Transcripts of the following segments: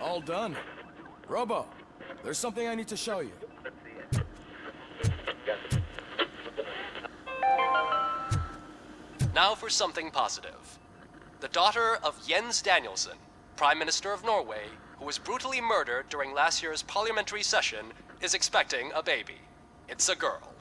All done. Robo, there's something I need to show you. Now for something positive. The daughter of Jens Danielson, Prime Minister of Norway, who was brutally murdered during last year's parliamentary session, is expecting a baby. It's a girl.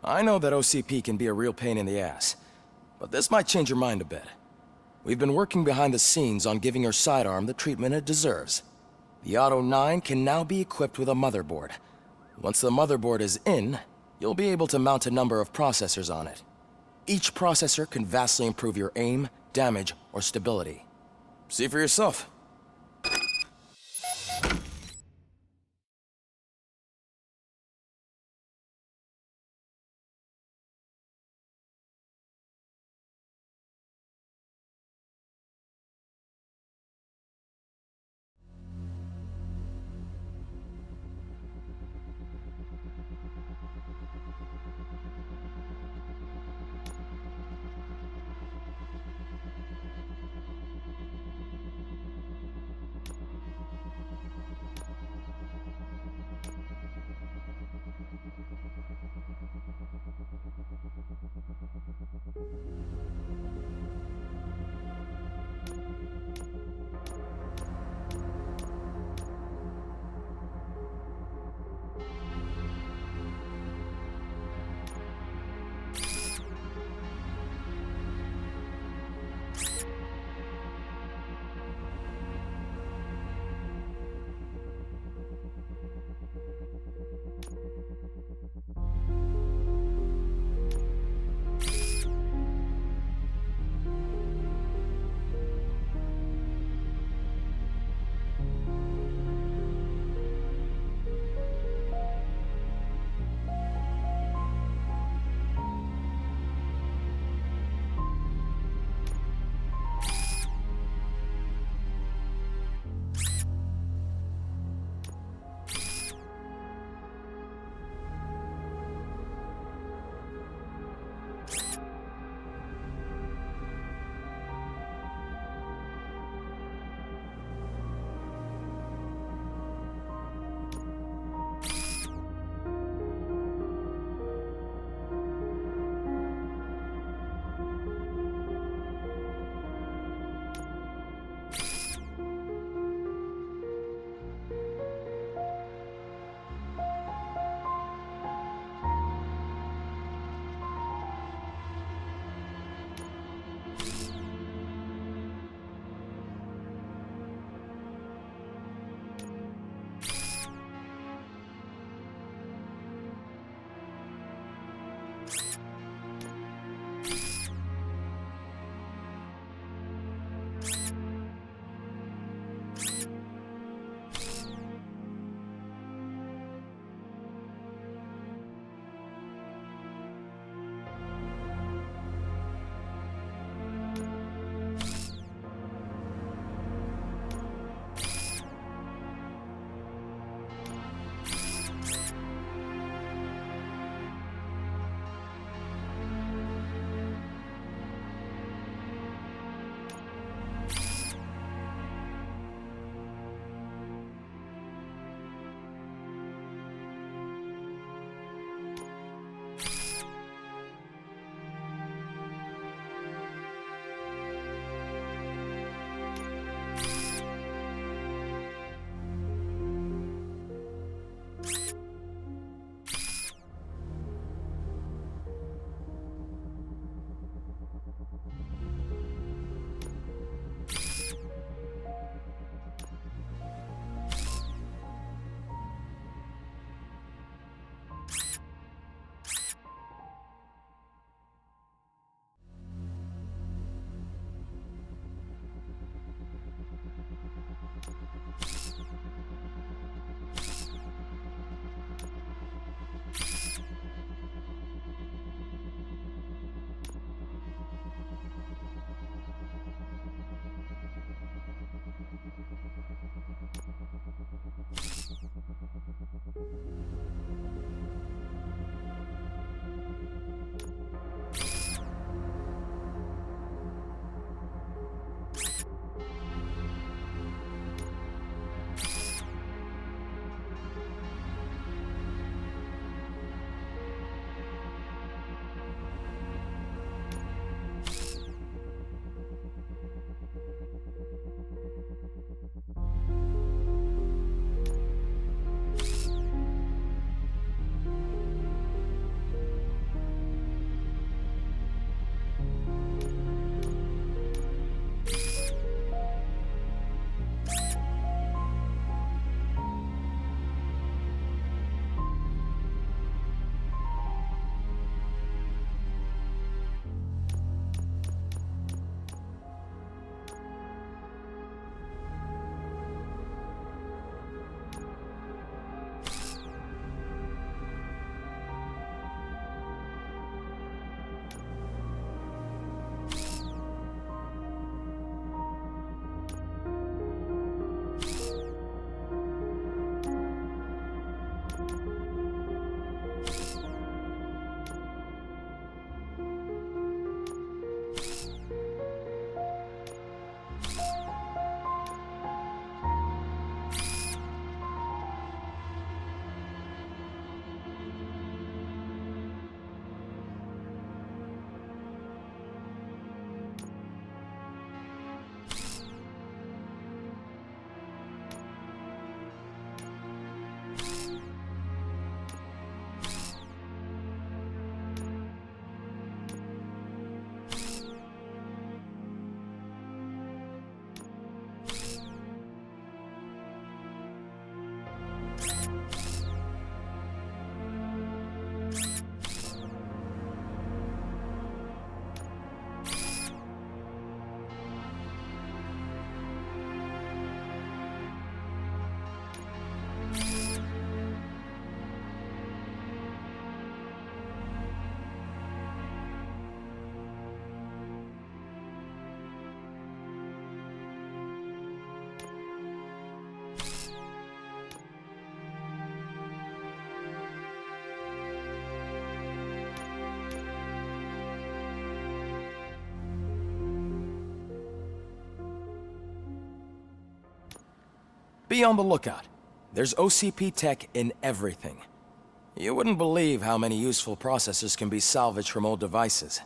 I know that OCP can be a real pain in the ass, but this might change your mind a bit. We've been working behind the scenes on giving your sidearm the treatment it deserves. The Auto 9 can now be equipped with a motherboard. Once the motherboard is in, you'll be able to mount a number of processors on it. Each processor can vastly improve your aim, damage, or stability. See for yourself. Be on the lookout. There's OCP tech in everything. You wouldn't believe how many useful processors can be salvaged from old devices.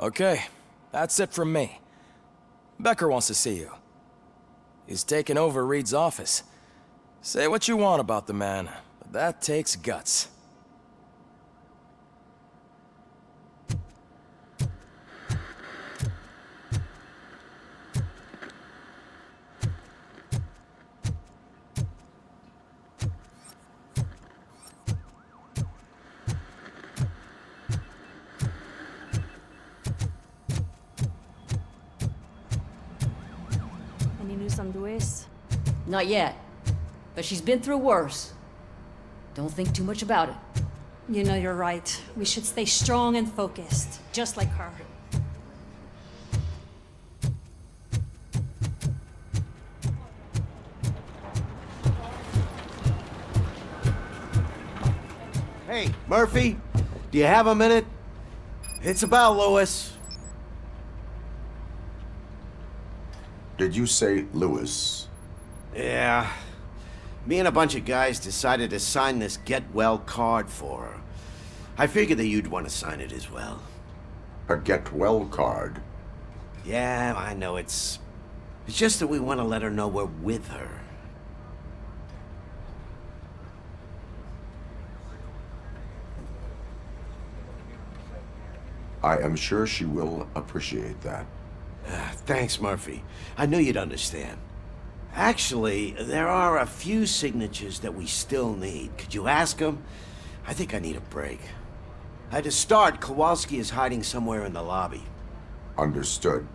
Okay, that's it from me. Becker wants to see you. He's taken over Reed's office. Say what you want about the man, but that takes guts. Any news on Luis? Not yet. But she's been through worse. Don't think too much about it. You know you're right. We should stay strong and focused, just like her. Hey, Murphy, do you have a minute? It's about Lewis. Did you say Lewis? Yeah. Me and a bunch of guys decided to sign this get well card for her. I figured that you'd want to sign it as well. A get well card? Yeah, I know it's just that we want to let her know we're with her. I am sure she will appreciate that. Thanks, Murphy. I knew you'd understand. Actually, there are a few signatures that we still need. Could you ask them? I think I need a break. To start, Kowalski is hiding somewhere in the lobby. Understood.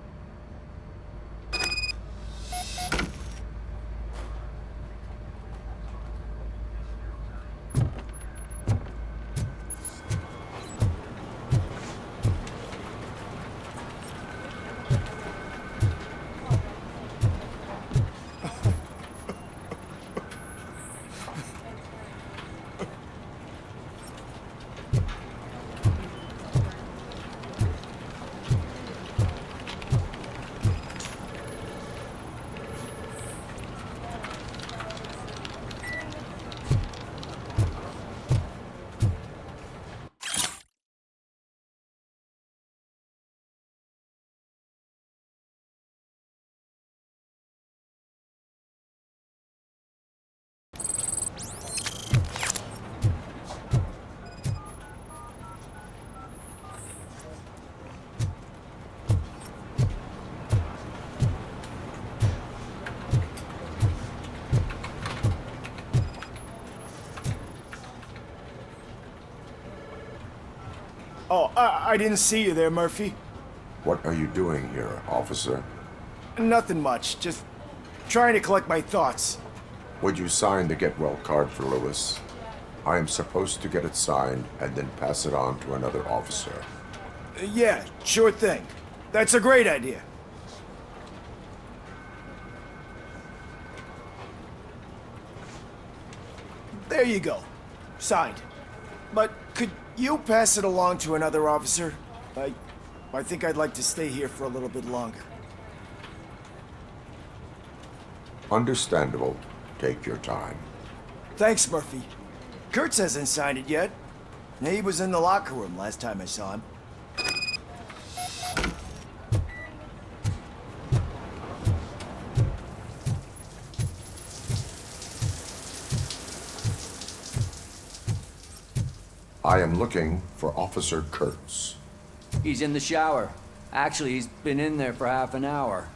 Oh, I didn't see you there, Murphy. What are you doing here, officer? Nothing much, just trying to collect my thoughts. Would you sign the get well card for Lewis? I am supposed to get it signed and then pass it on to another officer. Yeah, sure thing. That's a great idea. There you go. Signed. But could you pass it along to another officer? I think I'd like to stay here for a little bit longer. Understandable. Take your time. Thanks, Murphy. Kurtz hasn't signed it yet. He was in the locker room last time I saw him. I am looking for Officer Kurtz. He's in the shower. Actually, he's been in there for half an hour.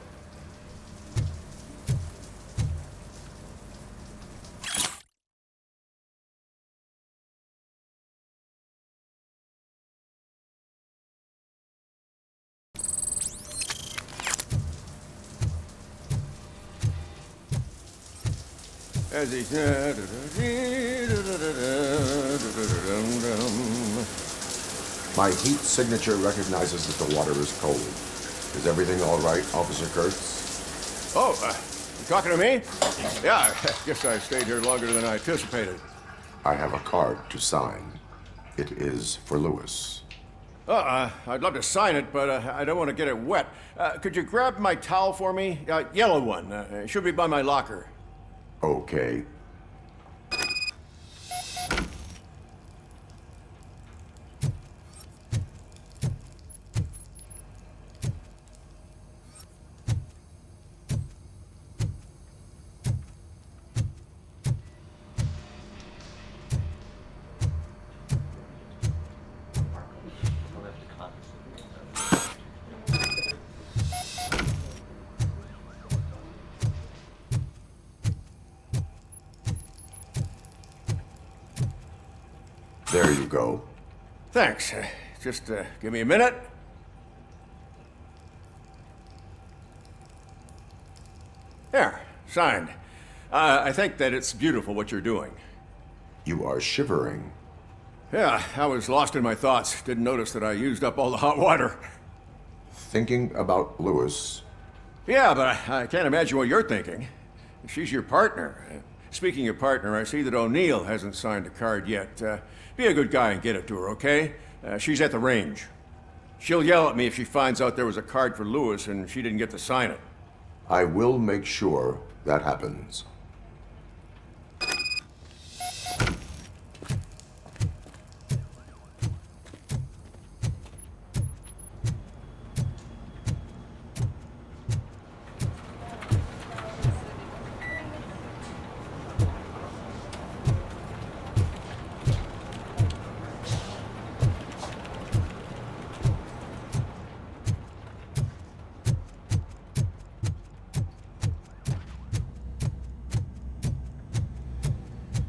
My heat signature recognizes that the water is cold. Is everything all right, Officer Kurtz? Oh, you talking to me? Yeah, I guess I stayed here longer than I anticipated. I have a card to sign. It is for Lewis. I'd love to sign it, but I don't want to get it wet. Could you grab my towel for me? Yellow one. It should be by my locker. Okay. There you go. Thanks. Just give me a minute. There, signed. I think that it's beautiful what you're doing. You are shivering. Yeah, I was lost in my thoughts. Didn't notice that I used up all the hot water. Thinking about Lewis. Yeah, but I can't imagine what you're thinking. She's your partner. Speaking of partner, I see that O'Neill hasn't signed a card yet. Be a good guy and get it to her, okay? She's at the range. She'll yell at me if she finds out there was a card for Lewis and she didn't get to sign it. I will make sure that happens.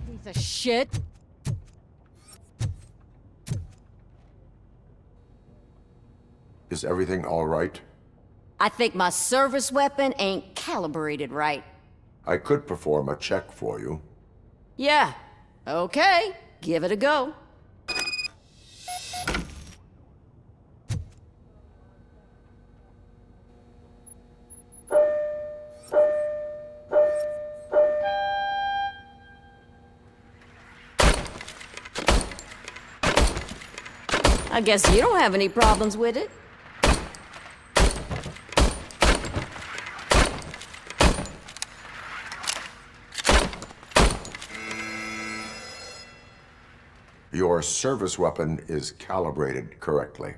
Piece of shit. Is everything all right? I think my service weapon ain't calibrated right. I could perform a check for you. Yeah, okay. Give it a go. I guess you don't have any problems with it. Your service weapon is calibrated correctly.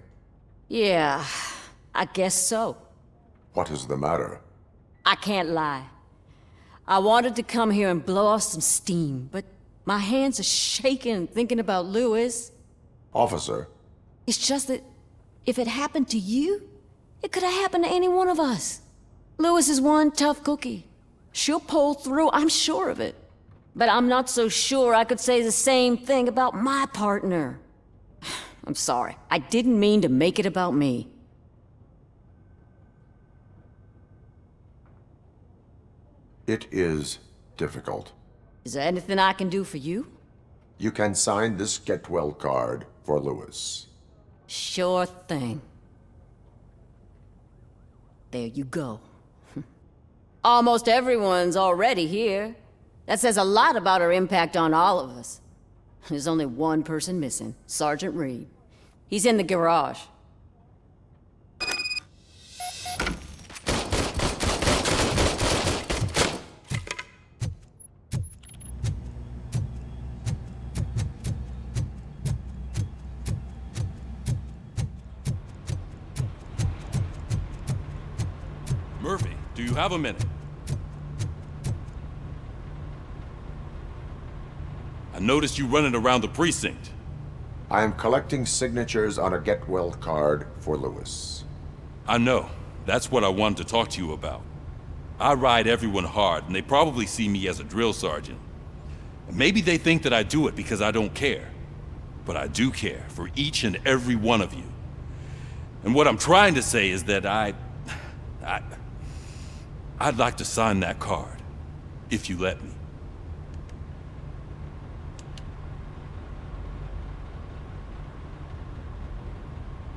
Yeah, I guess so. What is the matter? I can't lie. I wanted to come here and blow off some steam, but my hands are shaking thinking about Lewis. Officer, It's just that if it happened to you, it could have happened to any one of us. Lewis is one tough cookie. She'll pull through, I'm sure of it. But I'm not so sure I could say the same thing about my partner. I'm sorry. I didn't mean to make it about me. it is difficult. Is there anything I can do for you? You can sign this get well card for Lewis. Sure thing. There you go. Almost everyone's already here. That says a lot about her impact on all of us. There's only one person missing, Sergeant Reed. He's in the garage. Murphy, do you have a minute? I noticed you running around the precinct. I am collecting signatures on a get well card for Lewis. I know. That's what I wanted to talk to you about. I ride everyone hard, and they probably see me as a drill sergeant. And maybe they think that I do it because I don't care. But I do care for each and every one of you. And what I'm trying to say is that I'd like to sign that card, if you let me.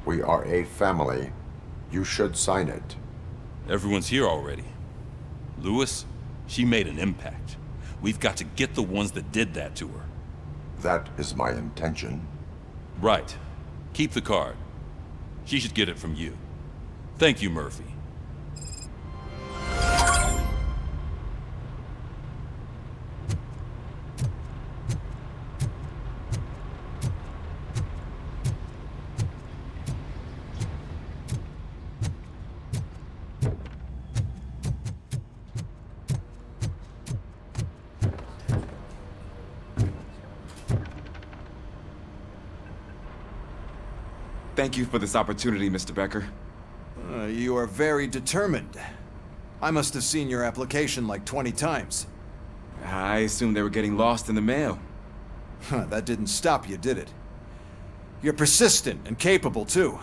We are a family. You should sign it. Everyone's here already. Lewis, she made an impact. We've got to get the ones that did that to her. That is my intention. Right. Keep the card. She should get it from you. Thank you, Murphy. Thank you for this opportunity, Mr. Becker. You are very determined. I must have seen your application like 20 times. I assumed they were getting lost in the mail. That didn't stop you, did it? You're persistent and capable, too.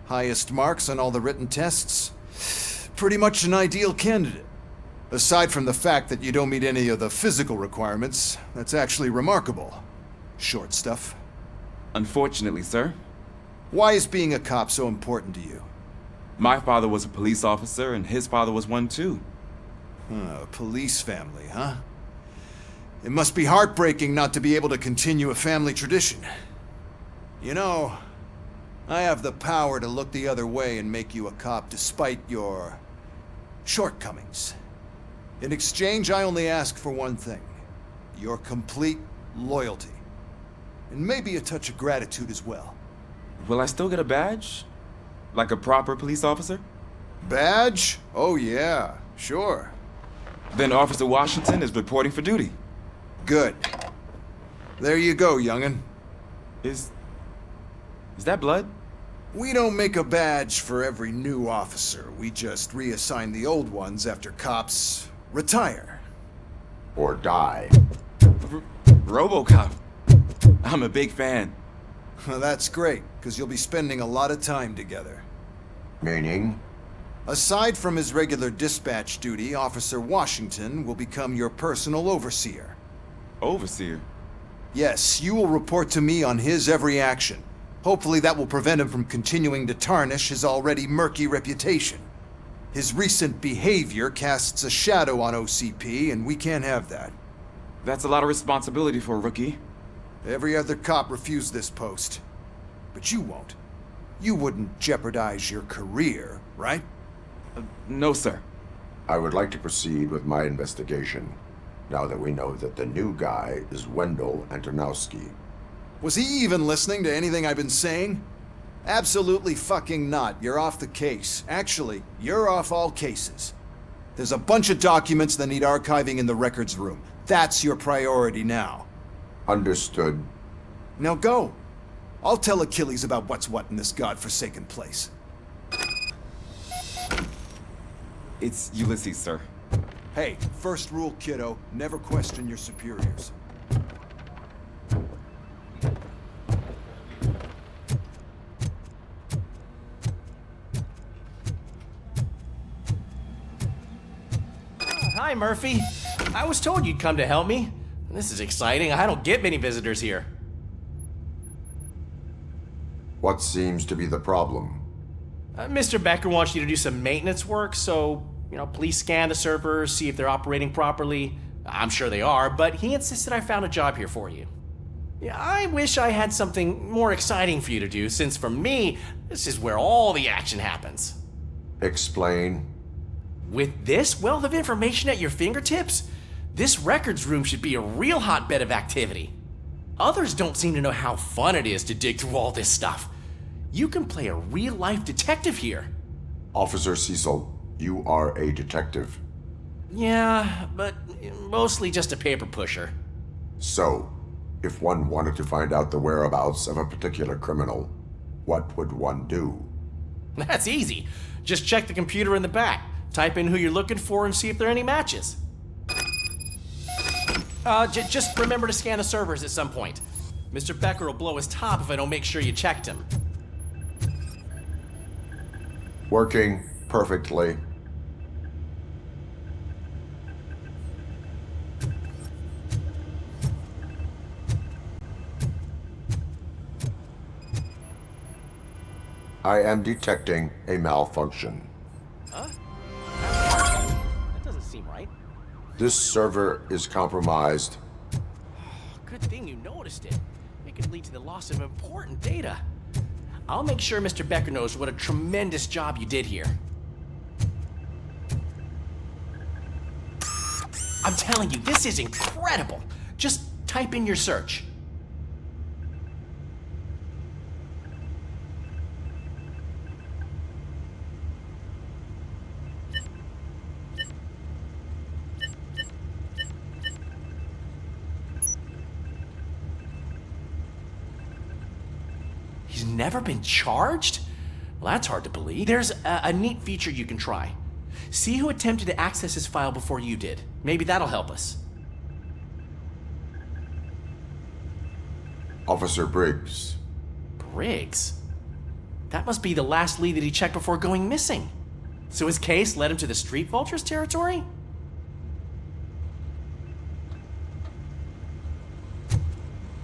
Highest marks on all the written tests. Pretty much an ideal candidate. Aside from the fact that you don't meet any of the physical requirements, that's actually remarkable. Short stuff. Unfortunately, sir. Why is being a cop so important to you? My father was a police officer, and his father was one too. A police family, huh? It must be heartbreaking not to be able to continue a family tradition. You know, I have the power to look the other way and make you a cop despite your shortcomings. In exchange, I only ask for one thing. Your complete loyalty. And maybe a touch of gratitude as well. Will I still get a badge? Like a proper police officer? Badge? Oh yeah, sure. Then Officer Washington is reporting for duty. Good. There you go, young'un. Is that blood? We don't make a badge for every new officer. We just reassign the old ones after cops retire. Or die. RoboCop. I'm a big fan. Well, that's great, because you'll be spending a lot of time together. Meaning? Aside from his regular dispatch duty, Officer Washington will become your personal overseer. Overseer? Yes, you will report to me on his every action. Hopefully that will prevent him from continuing to tarnish his already murky reputation. His recent behavior casts a shadow on OCP, and we can't have that. That's a lot of responsibility for a rookie. Every other cop refused this post. But you won't. You wouldn't jeopardize your career, right? No, sir. I would like to proceed with my investigation, now that we know that the new guy is Wendell Antonowski. Was he even listening to anything I've been saying? Absolutely fucking not. You're off the case. Actually, you're off all cases. There's a bunch of documents that need archiving in the records room. That's your priority now. Understood. Now go. I'll tell Achilles about what's what in this godforsaken place. It's Ulysses, sir. Hey, first rule, kiddo, never question your superiors. Hi, Murphy. I was told you'd come to help me. This is exciting. I don't get many visitors here. What seems to be the problem? Mr. Becker wants you to do some maintenance work, so, please scan the servers, see if they're operating properly. I'm sure they are, but he insisted I found a job here for you. Yeah, I wish I had something more exciting for you to do, since for me, this is where all the action happens. Explain. With this wealth of information at your fingertips, this records room should be a real hotbed of activity. Others don't seem to know how fun it is to dig through all this stuff. You can play a real-life detective here. Officer Cecil, you are a detective. Yeah, but mostly just a paper pusher. So, if one wanted to find out the whereabouts of a particular criminal, what would one do? That's easy. Just check the computer in the back, type in who you're looking for, and see if there are any matches. Just remember to scan the servers at some point. Mr. Becker will blow his top if I don't make sure you checked him. Working perfectly. I am detecting a malfunction. Huh? That doesn't seem right. This server is compromised. Good thing you noticed it. It could lead to the loss of important data. I'll make sure Mr. Becker knows what a tremendous job you did here. I'm telling you, this is incredible. Just type in your search. He's never been charged? Well, that's hard to believe. There's a neat feature you can try. See who attempted to access his file before you did. Maybe that'll help us. Officer Briggs. Briggs? That must be the last lead that he checked before going missing. So his case led him to the Street Vultures territory?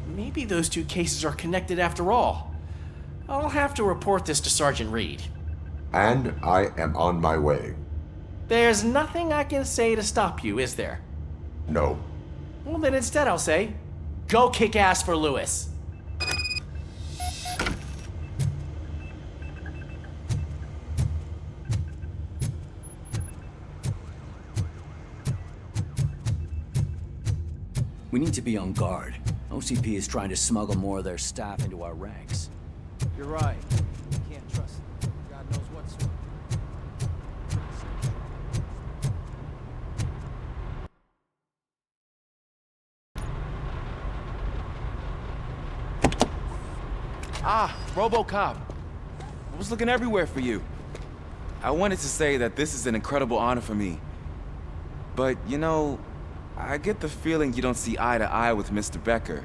Maybe those two cases are connected after all. I'll have to report this to Sergeant Reed. And I am on my way. There's nothing I can say to stop you, is there? No. Well, then instead I'll say, go kick ass for Lewis. We need to be on guard. OCP is trying to smuggle more of their staff into our ranks. You're right. You can't trust them. God knows what's. Ah, RoboCop. I was looking everywhere for you. I wanted to say that this is an incredible honor for me. But, you know, I get the feeling you don't see eye to eye with Mr. Becker.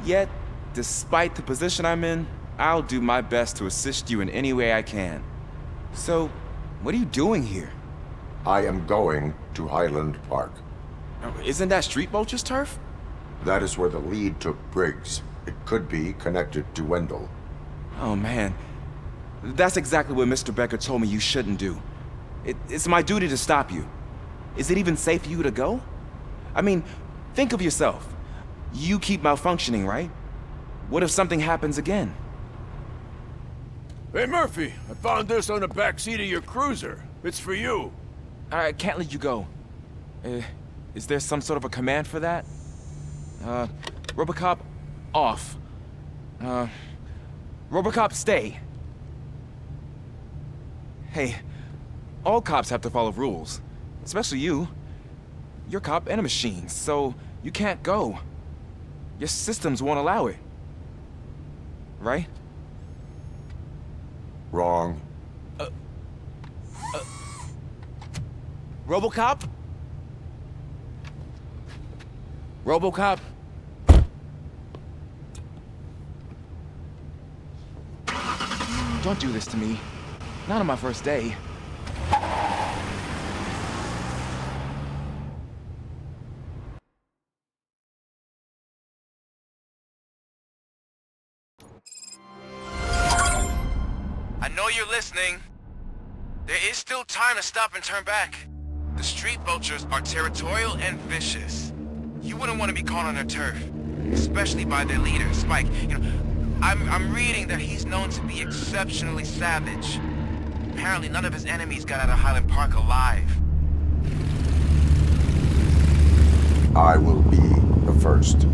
Yet, despite the position I'm in, I'll do my best to assist you in any way I can. So, what are you doing here? I am going to Highland Park. Isn't that Street Vulture's turf? That is where the lead took Briggs. It could be connected to Wendell. Oh man, that's exactly what Mr. Becker told me you shouldn't do. It's my duty to stop you. Is it even safe for you to go? I mean, think of yourself. You keep malfunctioning, right? What if something happens again? Hey, Murphy, I found this on the back seat of your cruiser. It's for you. I can't let you go. Is there some sort of a command for that? RoboCop, off. RoboCop, stay. Hey, all cops have to follow rules. Especially you. You're a cop and a machine, so you can't go. Your systems won't allow it. Right? Wrong. RoboCop? RoboCop? Don't do this to me. Not on my first day. I know you're listening. There is still time to stop and turn back. The Street Vultures are territorial and vicious. You wouldn't want to be caught on their turf, especially by their leader, Spike. You know, I'm reading that he's known to be exceptionally savage. Apparently none of his enemies got out of Highland Park alive. I will be the first.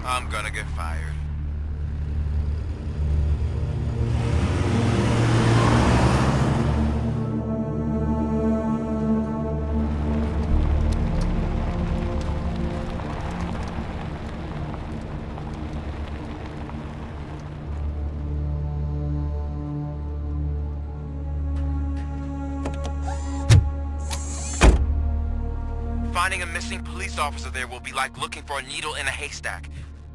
I'm gonna get fired. Finding a missing police officer there will be like looking for a needle in a haystack.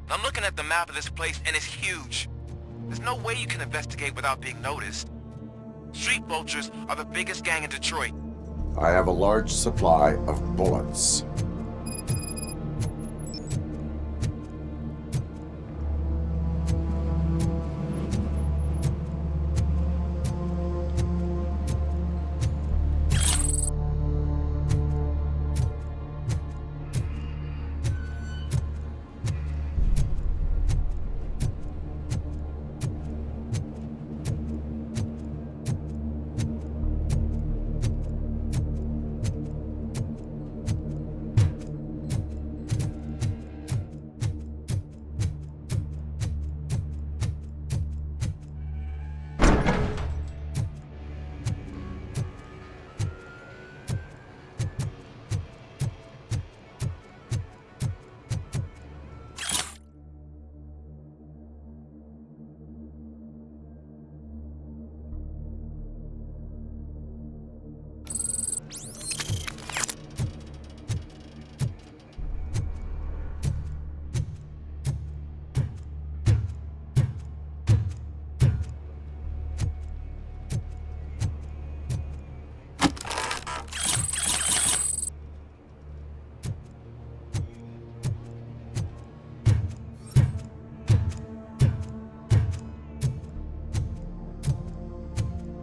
I'm looking at the map of this place and it's huge. There's no way you can investigate without being noticed. Street Vultures are the biggest gang in Detroit. I have a large supply of bullets.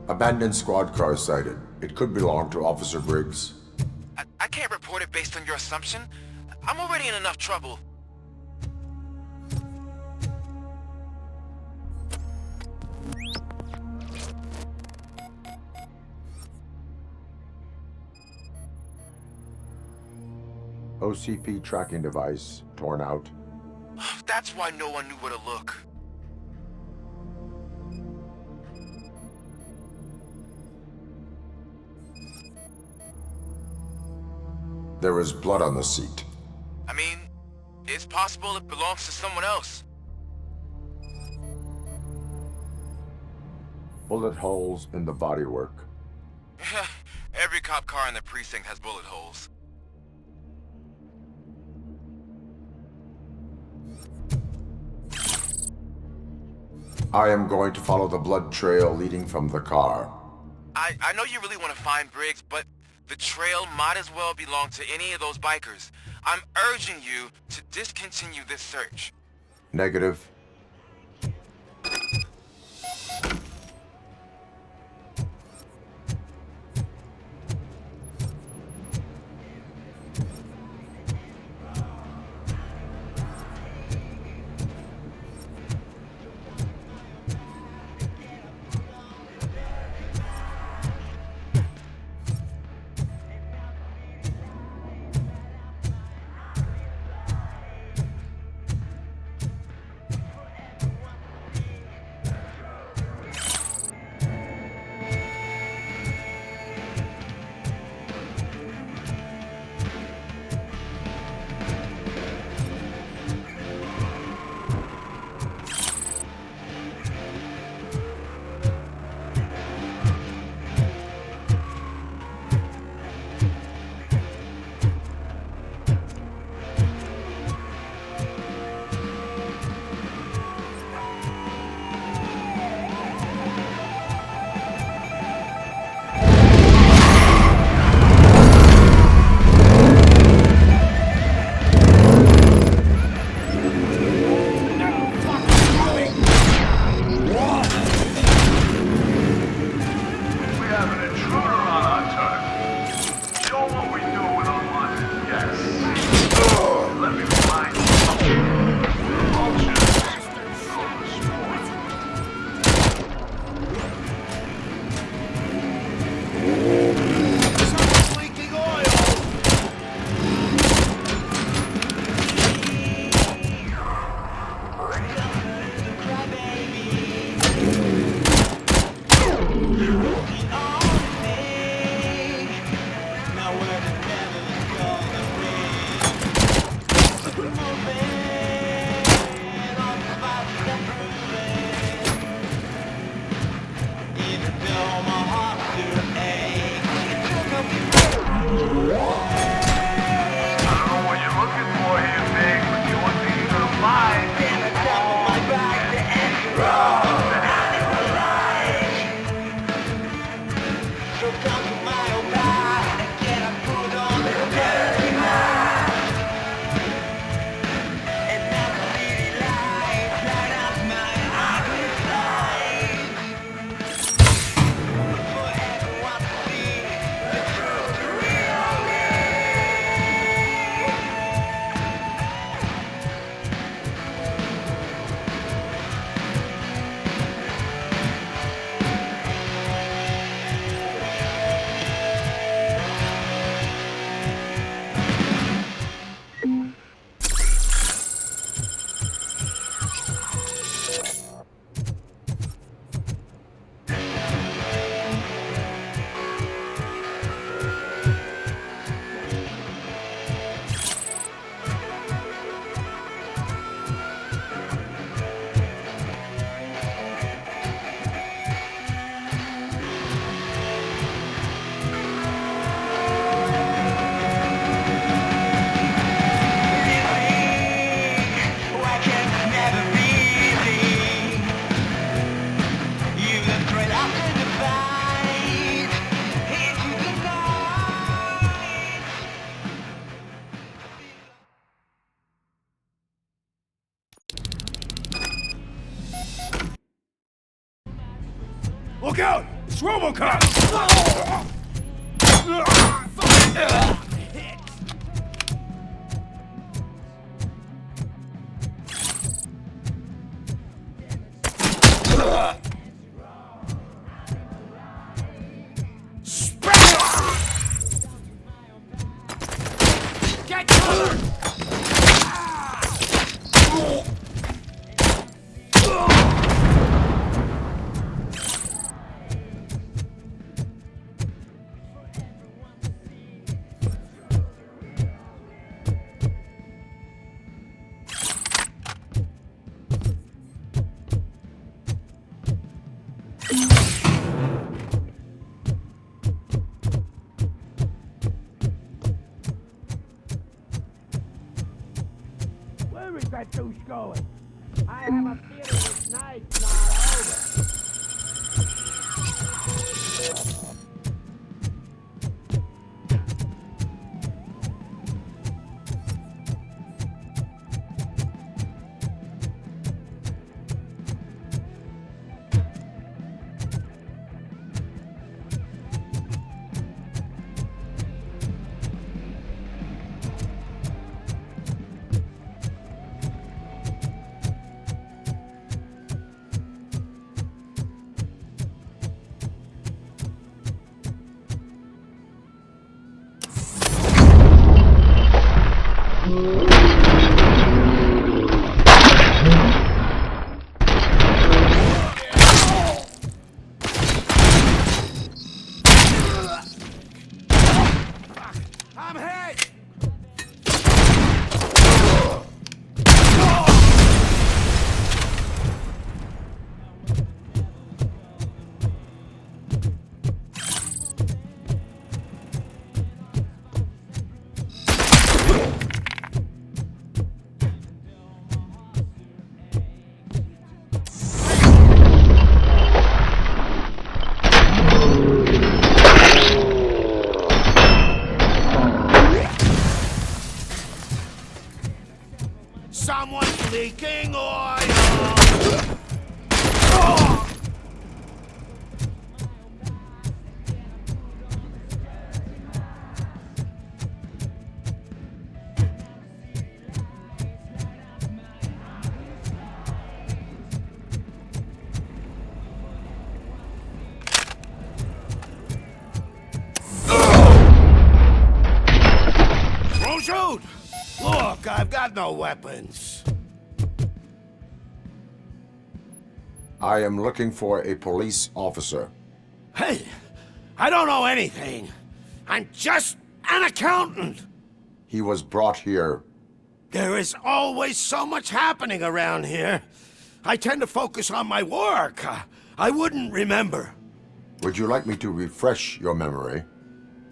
Abandoned squad car sighted. It could belong to Officer Briggs. I can't report it based on your assumption. I'm already in enough trouble. OCP tracking device torn out. That's why no one knew where to look. There is blood on the seat. I mean, it's possible it belongs to someone else. Bullet holes in the bodywork. Every cop car in the precinct has bullet holes. I am going to follow the blood trail leading from the car. I know you really want to find Briggs, but the trail might as well belong to any of those bikers. I'm urging you to discontinue this search. Negative. Look out! It's RoboCop! Get covered! Where is that douche going? I have a feeling this night's not over. I'm hit! Someone's leaking oil! Don't shoot! Look, I've got no weapons. I am looking for a police officer. Hey, I don't know anything. I'm just an accountant. He was brought here. There is always so much happening around here. I tend to focus on my work. I wouldn't remember. Would you like me to refresh your memory?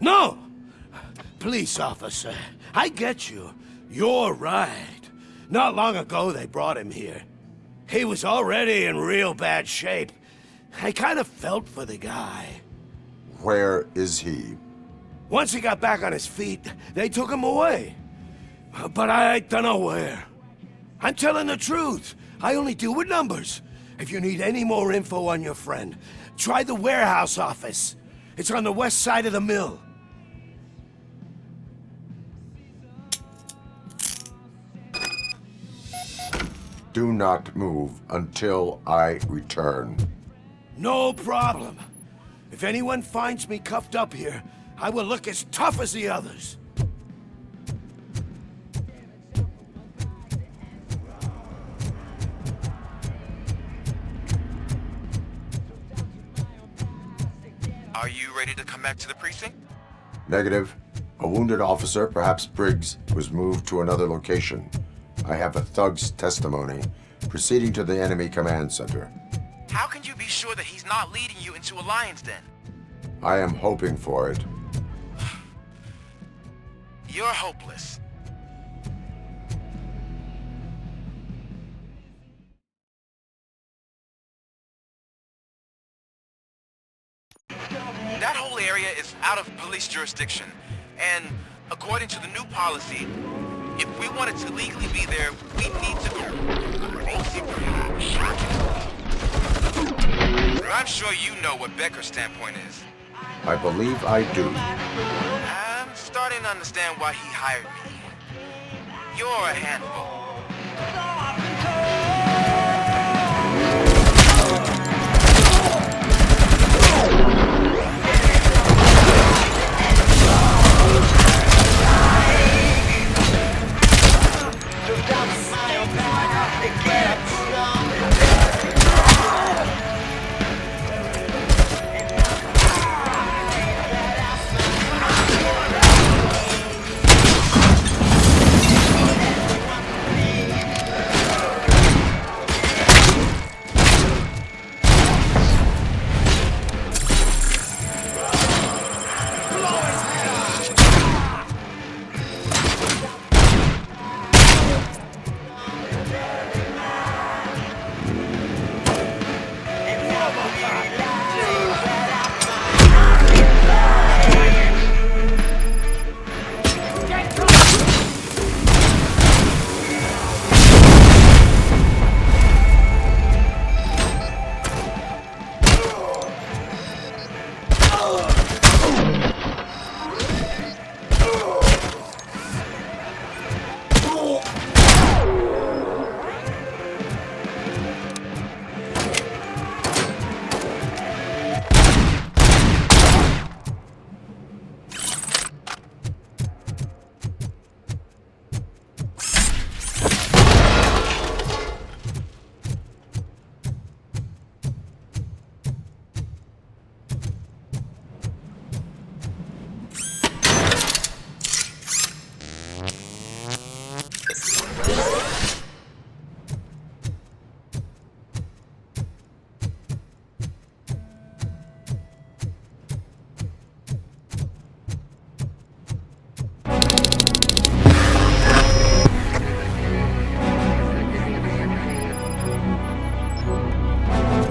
No! Police officer, I get you. You're right. Not long ago they brought him here. He was already in real bad shape. I kind of felt for the guy. Where is he? Once he got back on his feet, they took him away. But I don't know where. I'm telling the truth. I only deal with numbers. If you need any more info on your friend, try the warehouse office. It's on the west side of the mill. Do not move until I return. No problem. If anyone finds me cuffed up here, I will look as tough as the others. Are you ready to come back to the precinct? Negative. A wounded officer, perhaps Briggs, was moved to another location. I have a thug's testimony proceeding to the enemy command center. How can you be sure that he's not leading you into a lion's den? I am hoping for it. You're hopeless. That whole area is out of police jurisdiction, and according to the new policy, if we wanted to legally be there, we need to go. I'm sure sure you know what Becker's standpoint is. I believe I do. I'm starting to understand why he hired me. You're a handful.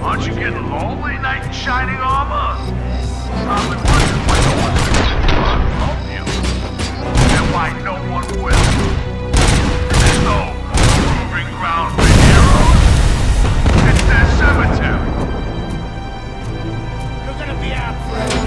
Aren't you getting lonely, knight in shining armor? Probably wondering why no one's going to help you. And why no one will. There's no proving ground for heroes. It's their cemetery. You're gonna be out forever.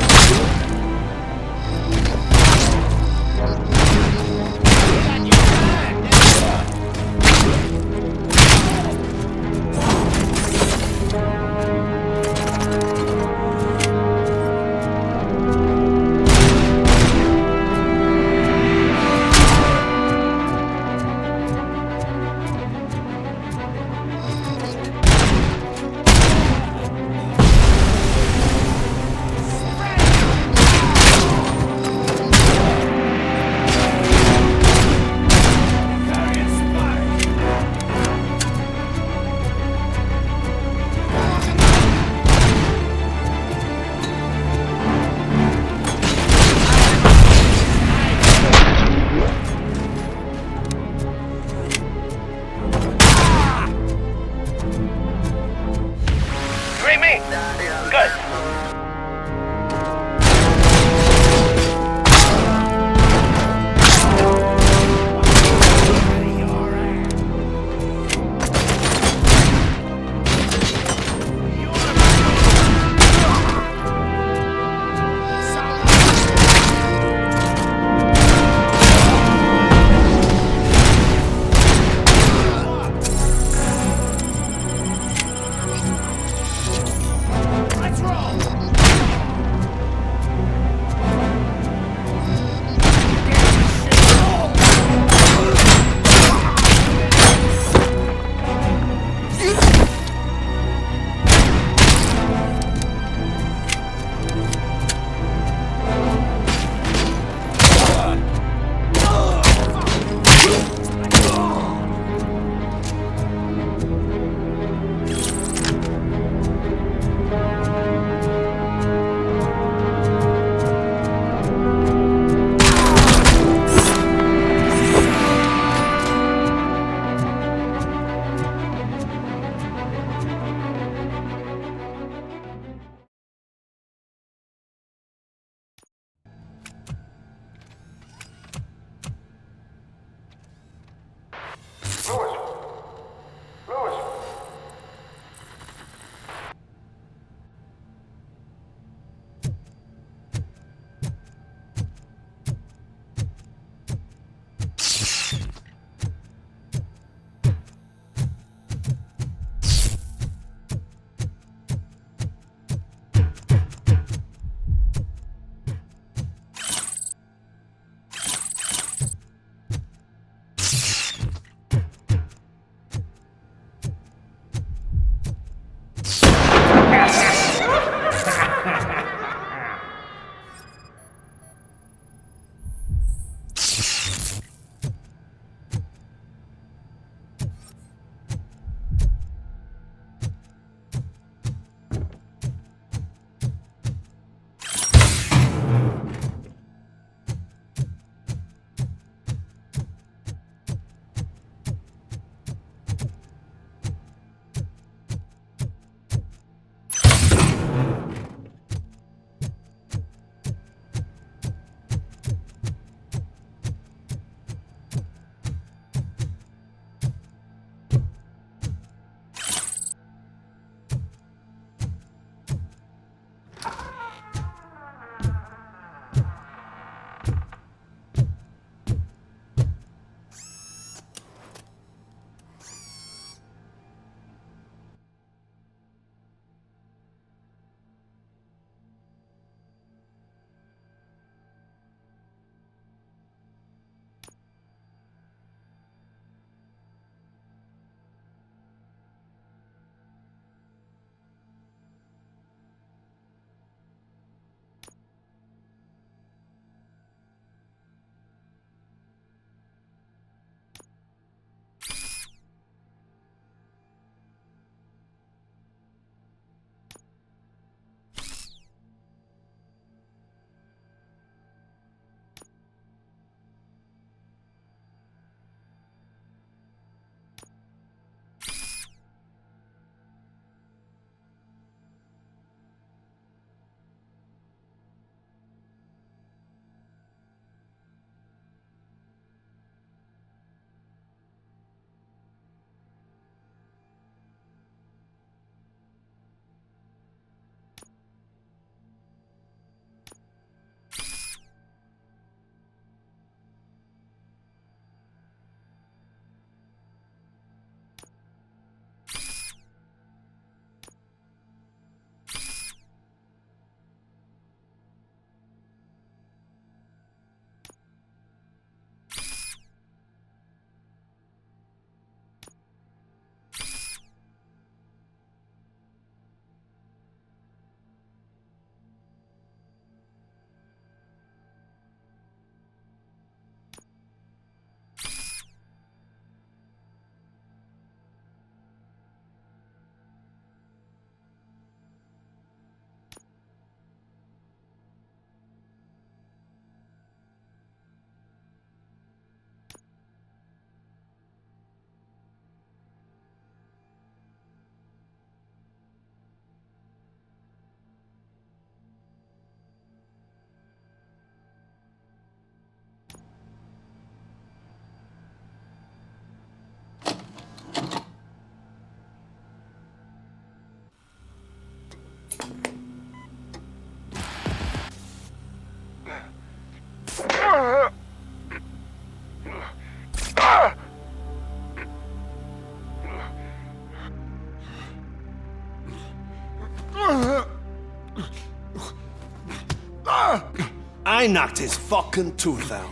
I knocked his fucking tooth out.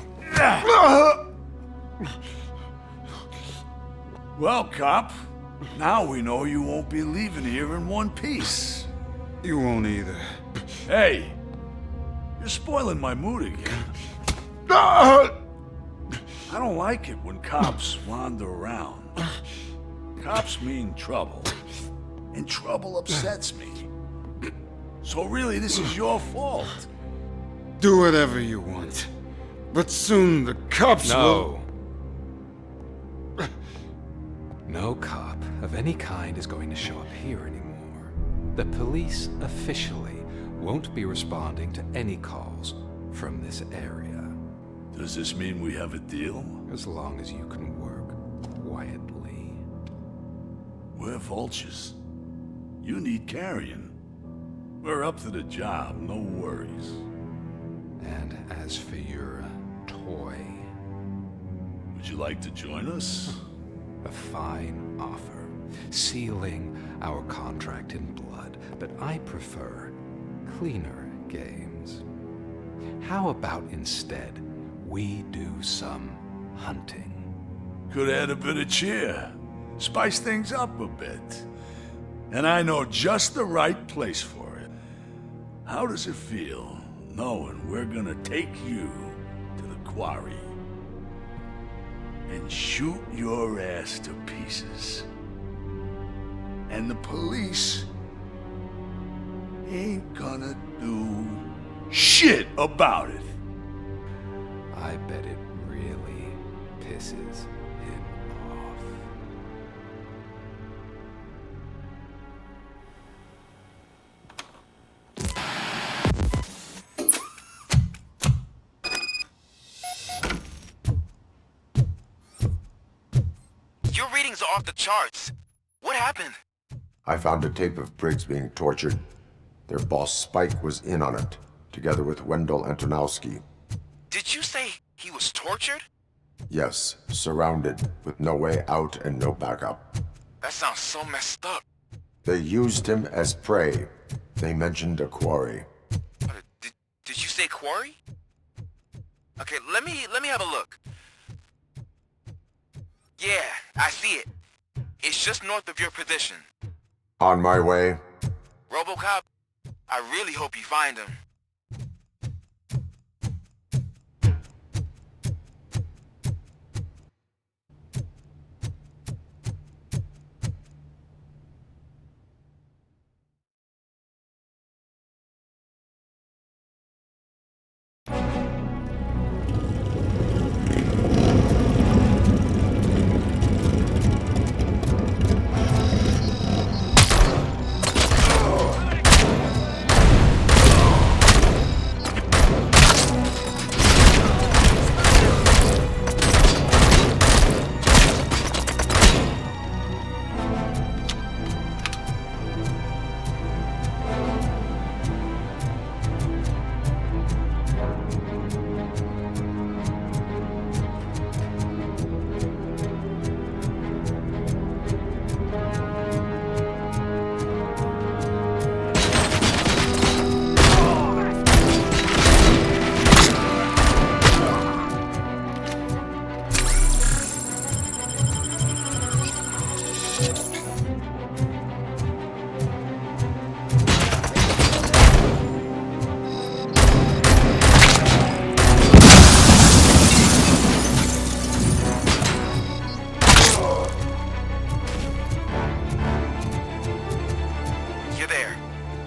Well, cop, now we know you won't be leaving here in one piece. You won't either. Hey, you're spoiling my mood again. I don't like it when cops wander around. Cops mean trouble, and trouble upsets me. So really, this is your fault. Do whatever you want. But soon the cops will... No cop of any kind is going to show up here anymore. The police officially won't be responding to any calls from this area. Does this mean we have a deal? As long as you can work quietly. We're vultures. You need carrion. We're up to the job, no worries. And as for your toy... Would you like to join us? A fine offer, sealing our contract in blood, but I prefer cleaner games. How about instead we do some hunting? Could add a bit of cheer, spice things up a bit. And I know just the right place for it. How does it feel knowing we're gonna take you to the quarry and shoot your ass to pieces? And the police ain't gonna do shit about it. I bet it really pisses him off. Your readings are off the charts. What happened? I found a tape of Briggs being tortured. Their boss Spike was in on it, together with Wendell Antonowski. Did you say he was tortured? Yes, surrounded, with no way out and no backup. That sounds so messed up. They used him as prey. They mentioned a quarry. Did you say quarry? Okay, let me have a look. Yeah, I see it. It's just north of your position. On my way. RoboCop, I really hope you find him.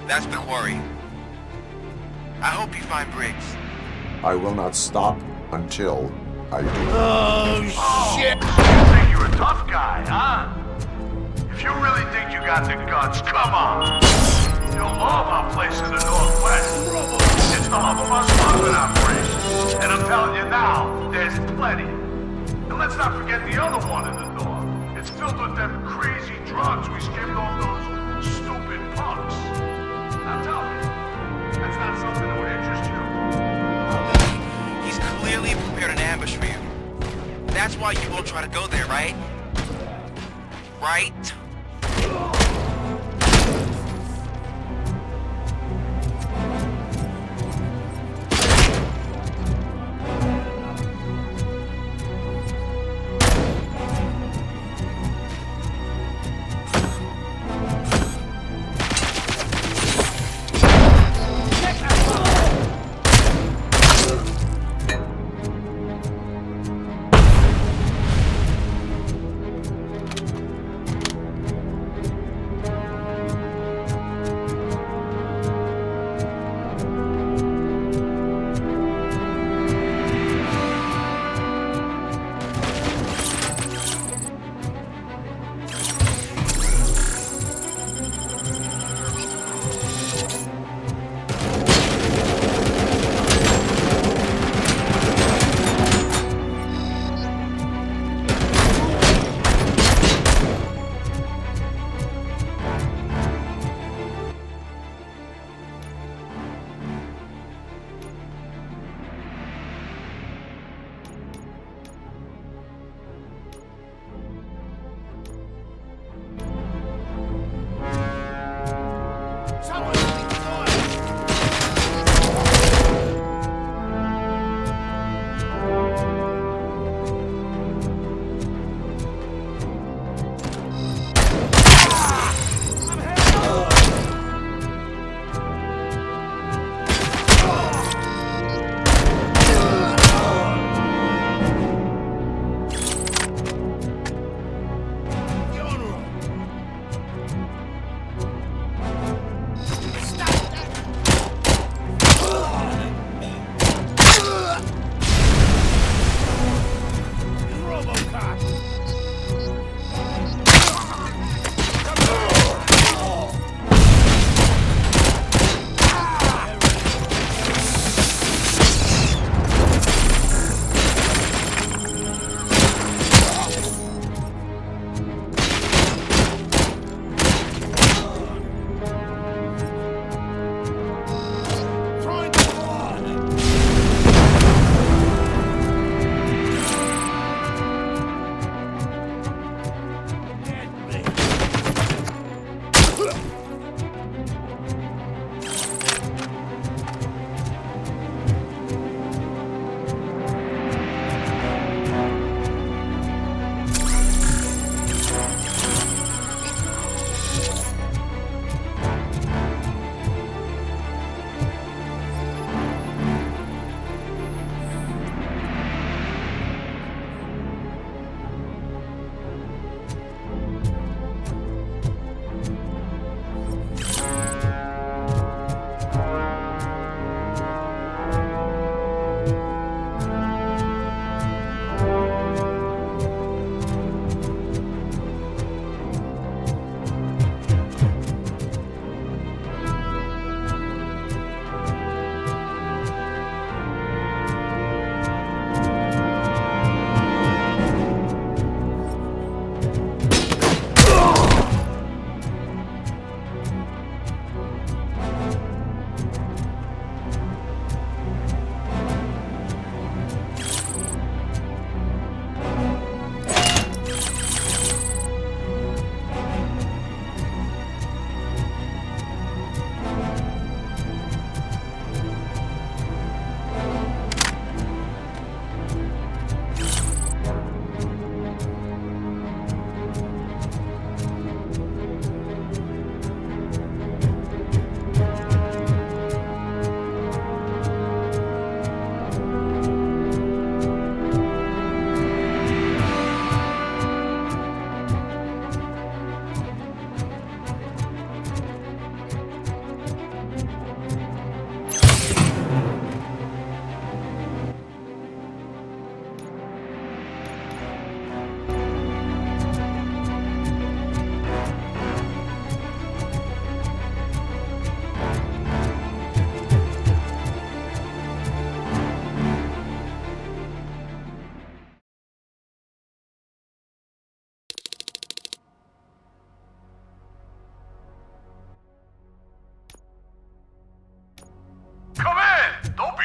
That's the quarry. I hope you find Briggs. I will not stop until I do. Oh, shit! You think you're a tough guy, huh? If you really think you got the guts, come on! You'll love our place in the Northwest. It's the hub of our smuggling operations. And I'm telling you now, there's plenty. And let's not forget the other one in the north. It's filled with them crazy drugs we skimmed off those stupid punks. Now tell me, that's not something that would interest you? He's clearly prepared an ambush for you. That's why you won't try to go there, right? Right?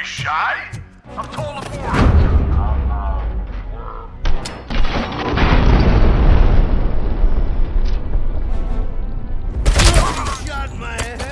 be shy. I'm told to Shot my head.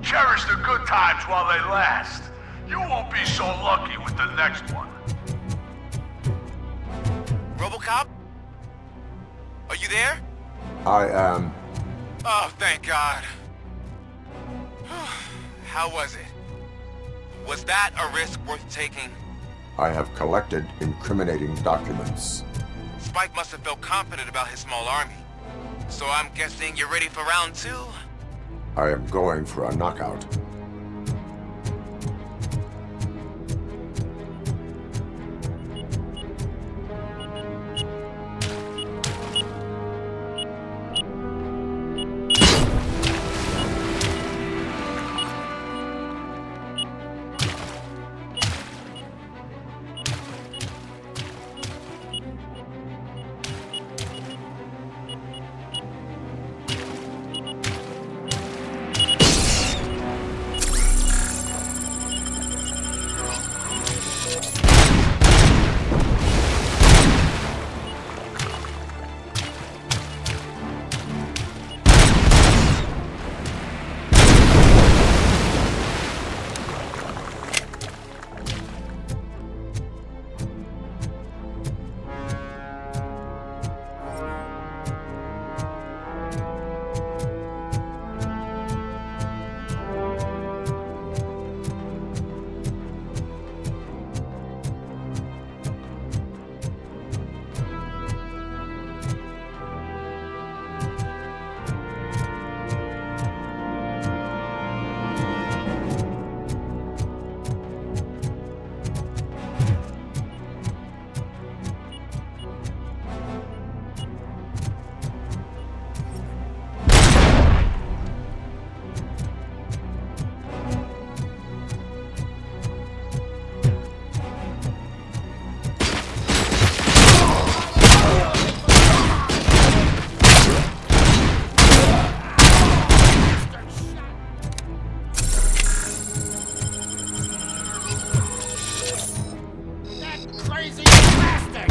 Cherish the good times while they last. You won't be so lucky with the next one. RoboCop? Are you there? I am. Oh, thank God. How was it? Was that a risk worth taking? I have collected incriminating documents. Spike must have felt confident about his small army. So I'm guessing you're ready for round 2? I am going for a knockout. Crazy bastard!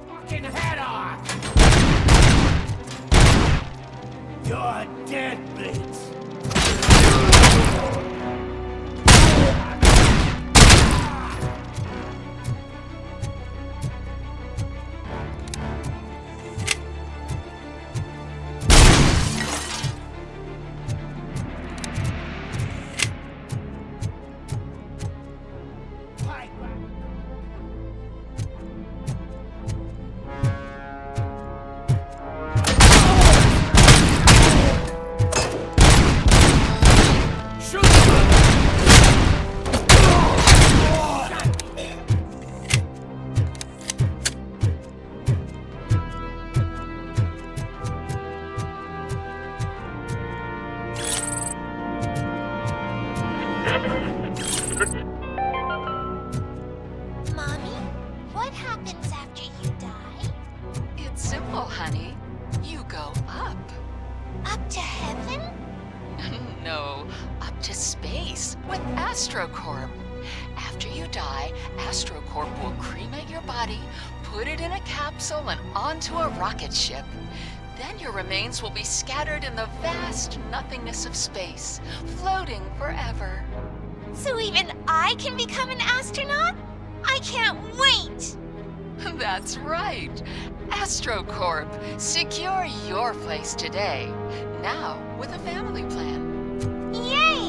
Fucking head off! You're dead, Blitz. Mommy, what happens after you die? It's simple, honey. You go up. Up to heaven? No, up to space with AstroCorp. After you die, AstroCorp will cremate your body, put it in a capsule and onto a rocket ship. Then your remains will be scattered in the vast nothingness of space, floating forever. So even I can become an astronaut? I can't wait! That's right. AstroCorp. Secure your place today. Now with a family plan. Yay!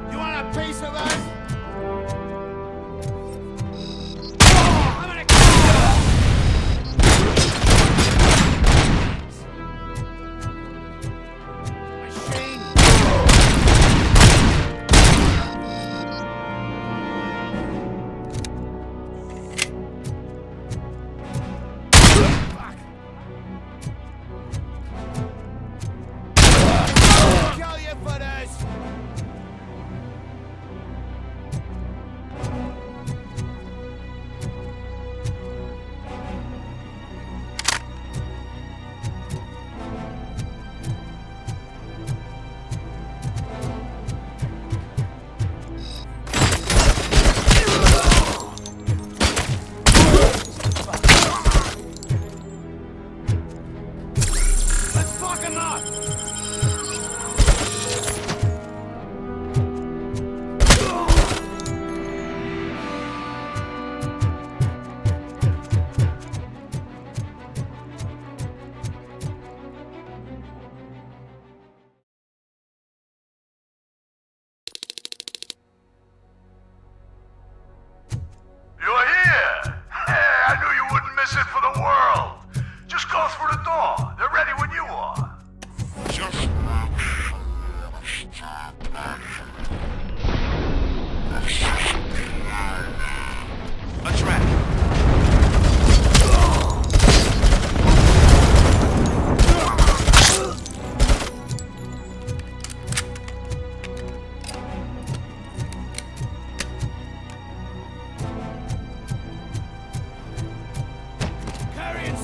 You want a piece of us? I'm gonna machine. Kill you for this. Let's fuck him up. You're here! Hey, I knew you wouldn't miss it for the world! Just go through the door. They're ready when you are. A trap. Carrying